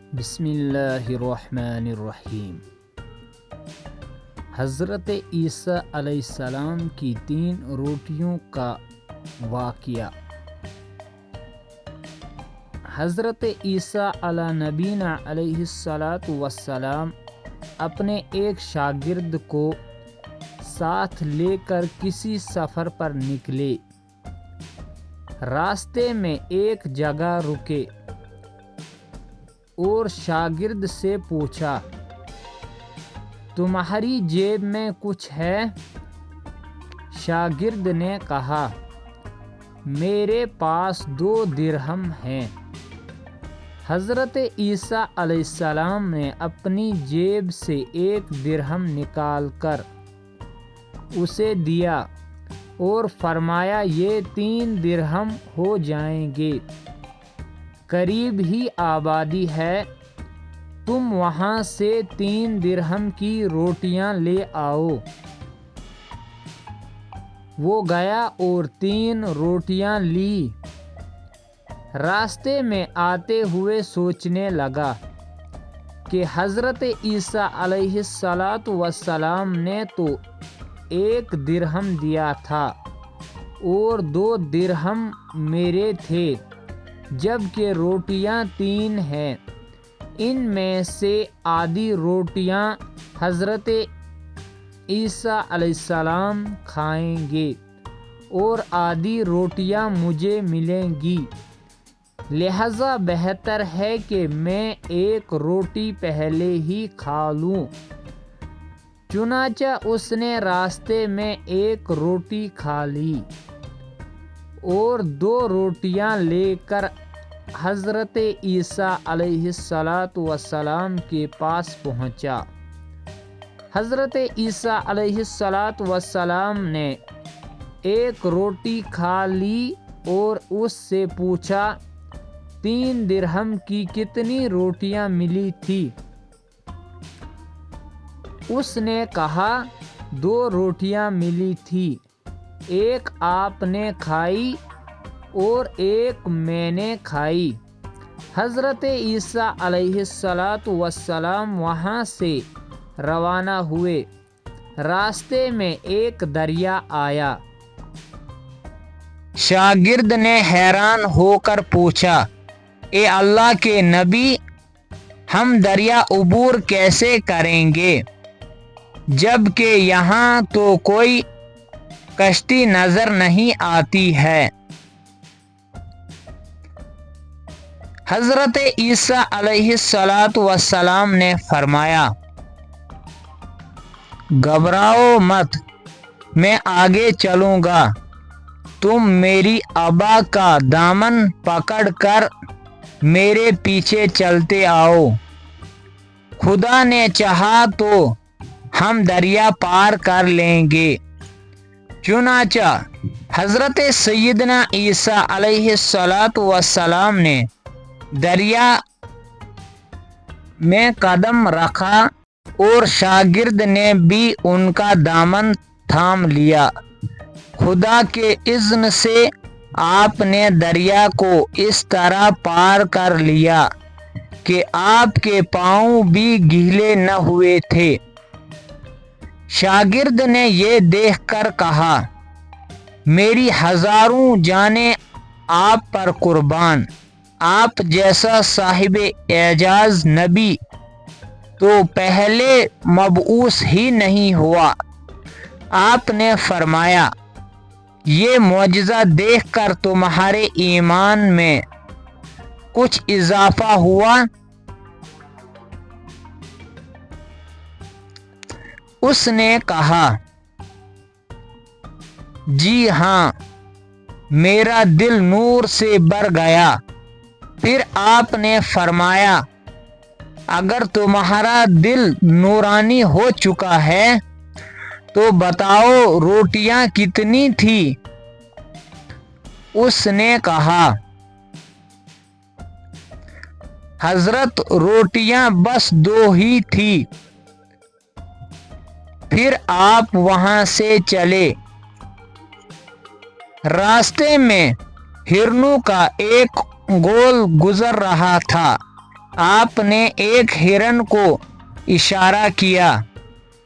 بسم اللہ الرحمن الرحیم۔ حضرت عیسیٰ علیہ السلام کی 3 روٹیوں کا واقعہ۔ حضرت عیسیٰ علی نبینا علیہ السلام اپنے ایک شاگرد کو ساتھ لے کر کسی سفر پر نکلے۔ راستے میں ایک جگہ رکے اور شاگرد سے پوچھا، تمہاری جیب میں کچھ ہے؟ شاگرد نے کہا، میرے پاس 2 درہم ہیں۔ حضرت عیسیٰ علیہ السلام نے اپنی جیب سے 1 درہم نکال کر اسے دیا اور فرمایا، یہ 3 درہم ہو جائیں گے، قریب ہی آبادی ہے، تم وہاں سے 3 درہم کی روٹیاں لے آؤ۔ وہ گیا اور 3 روٹیاں لی۔ راستے میں آتے ہوئے سوچنے لگا کہ حضرت عیسیٰ علیہ السلام نے تو 1 درہم دیا تھا اور 2 درہم میرے تھے، جبکہ روٹیاں 3 ہیں۔ ان میں سے آدھی روٹیاں حضرت عیسیٰ علیہ السلام کھائیں گے اور آدھی روٹیاں مجھے ملیں گی، لہذا بہتر ہے کہ میں 1 روٹی پہلے ہی کھا لوں۔ چنانچہ اس نے راستے میں 1 روٹی کھا لی اور 2 روٹیاں لے کر حضرت عیسیٰ علیہ السلام کے پاس پہنچا۔ حضرت عیسیٰ علیہ السلام نے 1 روٹی کھا لی اور اس سے پوچھا، 3 درہم کی کتنی روٹیاں ملی تھی؟ اس نے کہا، 2 روٹیاں ملی تھی، 1 آپ نے کھائی اور 1 میں نے کھائی۔ حضرت عیسیٰ علیہ السلام وہاں سے روانہ ہوئے۔ راستے میں ایک دریا آیا۔ شاگرد نے حیران ہو کر پوچھا، اے اللہ کے نبی، ہم دریا عبور کیسے کریں گے، جبکہ یہاں تو کوئی کشتی نظر نہیں آتی ہے؟ حضرت عیسیٰ علیہ السلام نے فرمایا، گھبراؤ مت، میں آگے چلوں گا، تم میری ابا کا دامن پکڑ کر میرے پیچھے چلتے آؤ، خدا نے چاہا تو ہم دریا پار کر لیں گے۔ چنانچہ حضرت سیدنا عیسیٰ علیہ السلام نے دریا میں قدم رکھا اور شاگرد نے بھی ان کا دامن تھام لیا۔ خدا کے اذن سے آپ نے دریا کو اس طرح پار کر لیا کہ آپ کے پاؤں بھی گیلے نہ ہوئے تھے۔ شاگرد نے یہ دیکھ کر کہا، میری ہزاروں جانیں آپ پر قربان، آپ جیسا صاحب اعجاز نبی تو پہلے مبعوث ہی نہیں ہوا۔ آپ نے فرمایا، یہ معجزہ دیکھ کر تمہارے ایمان میں کچھ اضافہ ہوا؟ اس نے کہا، جی ہاں، میرا دل نور سے بھر گیا۔ پھر آپ نے فرمایا، اگر تمہارا دل نورانی ہو چکا ہے تو بتاؤ روٹیاں کتنی تھی؟ اس نے کہا، حضرت روٹیاں بس 2 ہی تھی۔ پھر آپ وہاں سے چلے۔ راستے میں ہرنوں کا ایک گول گزر رہا تھا۔ آپ نے ایک ہرن کو اشارہ کیا،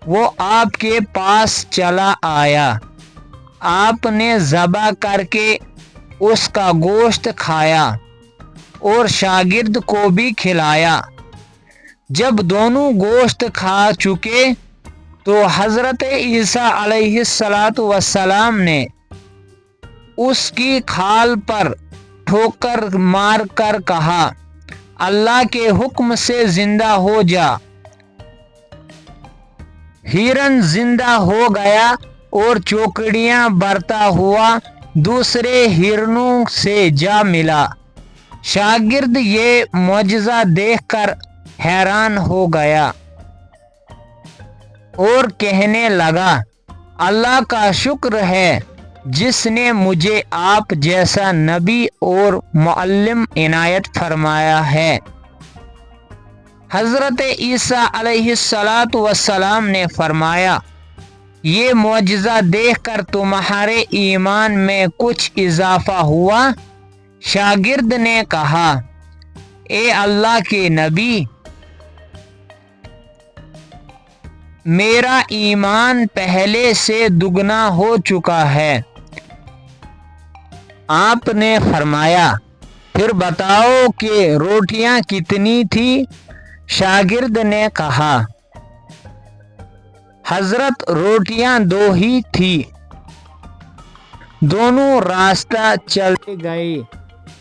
وہ آپ کے پاس چلا آیا، آپ نے ذبح کر کے اس کا گوشت کھایا اور شاگرد کو بھی کھلایا۔ جب دونوں گوشت کھا چکے تو حضرت عیسیٰ علیہ السلام نے اس کی کھال پر ٹھوکر مار کر کہا، اللہ کے حکم سے زندہ ہو جا۔ ہرن زندہ ہو گیا اور چوکڑیاں برتا ہوا دوسرے ہرنوں سے جا ملا۔ شاگرد یہ معجزہ دیکھ کر حیران ہو گیا اور کہنے لگا، اللہ کا شکر ہے جس نے مجھے آپ جیسا نبی اور معلم عنایت فرمایا ہے۔ حضرت عیسیٰ علیہ السلام نے فرمایا، یہ معجزہ دیکھ کر تمہارے ایمان میں کچھ اضافہ ہوا؟ شاگرد نے کہا، اے اللہ کے نبی، میرا ایمان پہلے سے دگنا ہو چکا ہے۔ آپ نے فرمایا، پھر بتاؤ کہ روٹیاں کتنی تھی؟ شاگرد نے کہا، حضرت روٹیاں 2 ہی تھی۔ دونوں راستہ چلتے گئے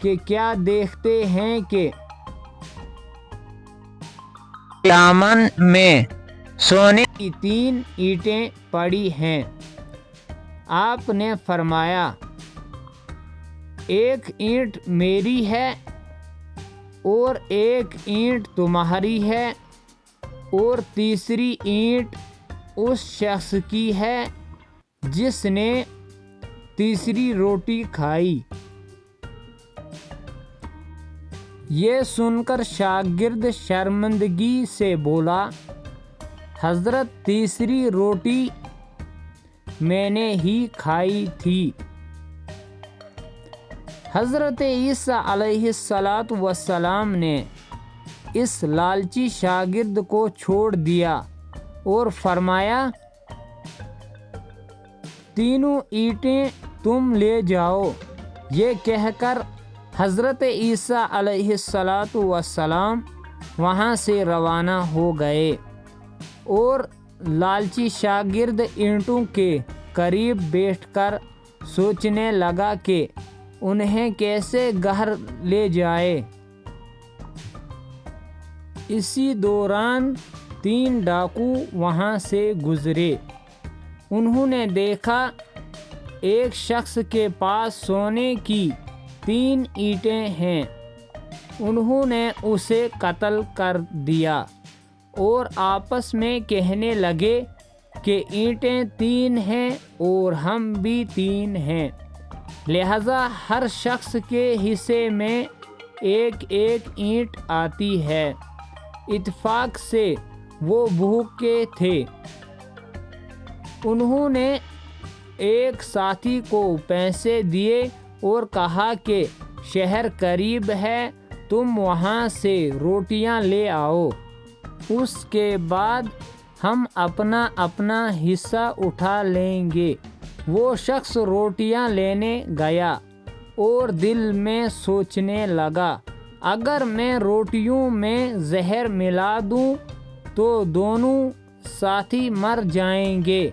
کہ کیا دیکھتے ہیں کہ دامن میں سونے کی 3 اینٹیں پڑی ہیں۔ آپ نے فرمایا، ایک اینٹ میری ہے اور ایک اینٹ تمہاری ہے اور تیسری اینٹ اس شخص کی ہے جس نے تیسری روٹی کھائی۔ یہ سن کر شاگرد شرمندگی سے بولا، حضرت تیسری روٹی میں نے ہی کھائی تھی۔ حضرت عیسیٰ علیہ السلام نے اس لالچی شاگرد کو چھوڑ دیا اور فرمایا، تینوں اینٹیں تم لے جاؤ۔ یہ کہہ کر حضرت عیسیٰ علیہ السلام وہاں سے روانہ ہو گئے اور لالچی شاگرد اینٹوں کے قریب بیٹھ کر سوچنے لگا کہ انہیں کیسے گھر لے جائے۔ اسی دوران 3 ڈاکو وہاں سے گزرے۔ انہوں نے دیکھا ایک شخص کے پاس سونے کی 3 اینٹیں ہیں۔ انہوں نے اسے قتل کر دیا اور آپس میں کہنے لگے کہ اینٹیں 3 ہیں اور ہم بھی 3 ہیں، لہذا ہر شخص کے حصے میں ایک اینٹ آتی ہے۔ اتفاق سے وہ بھوکے تھے۔ انہوں نے ایک ساتھی کو پیسے دیے اور کہا کہ شہر قریب ہے، تم وہاں سے روٹیاں لے آؤ، اس کے بعد ہم اپنا اپنا حصہ اٹھا لیں گے۔ وہ شخص روٹیاں لینے گیا اور دل میں سوچنے لگا، اگر میں روٹیوں میں زہر ملا دوں تو دونوں ساتھی مر جائیں گے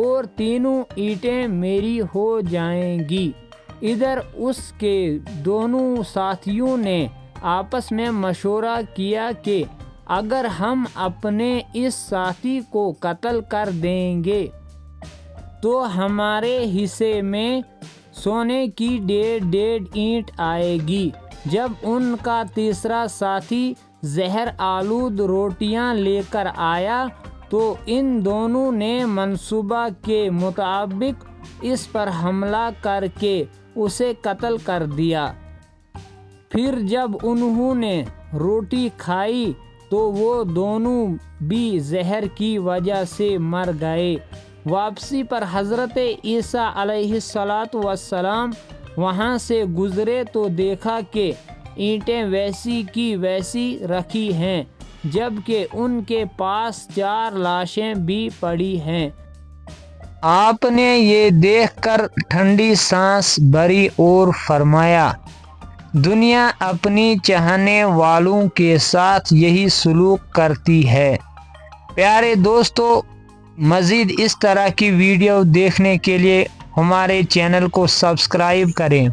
اور تینوں اینٹیں میری ہو جائیں گی۔ ادھر اس کے دونوں ساتھیوں نے آپس میں مشورہ کیا کہ اگر ہم اپنے اس ساتھی کو قتل کر دیں گے تو ہمارے حصے میں سونے کی 1.5 اینٹ آئے گی۔ جب ان کا تیسرا ساتھی زہر آلود روٹیاں لے کر آیا تو ان دونوں نے منصوبہ کے مطابق اس پر حملہ کر کے اسے قتل کر دیا۔ پھر جب انہوں نے روٹی کھائی تو وہ دونوں بھی زہر کی وجہ سے مر گئے۔ واپسی پر حضرت عیسیٰ علیہ السلام وہاں سے گزرے تو دیکھا کہ اینٹیں ویسی کی ویسی رکھی ہیں، جبکہ ان کے پاس 4 لاشیں بھی پڑی ہیں۔ آپ نے یہ دیکھ کر ٹھنڈی سانس بھری اور فرمایا، دنیا اپنی چاہنے والوں کے ساتھ یہی سلوک کرتی ہے۔ پیارے دوستو، مزید اس طرح کی ویڈیو دیکھنے کے لیے ہمارے چینل کو سبسکرائب کریں۔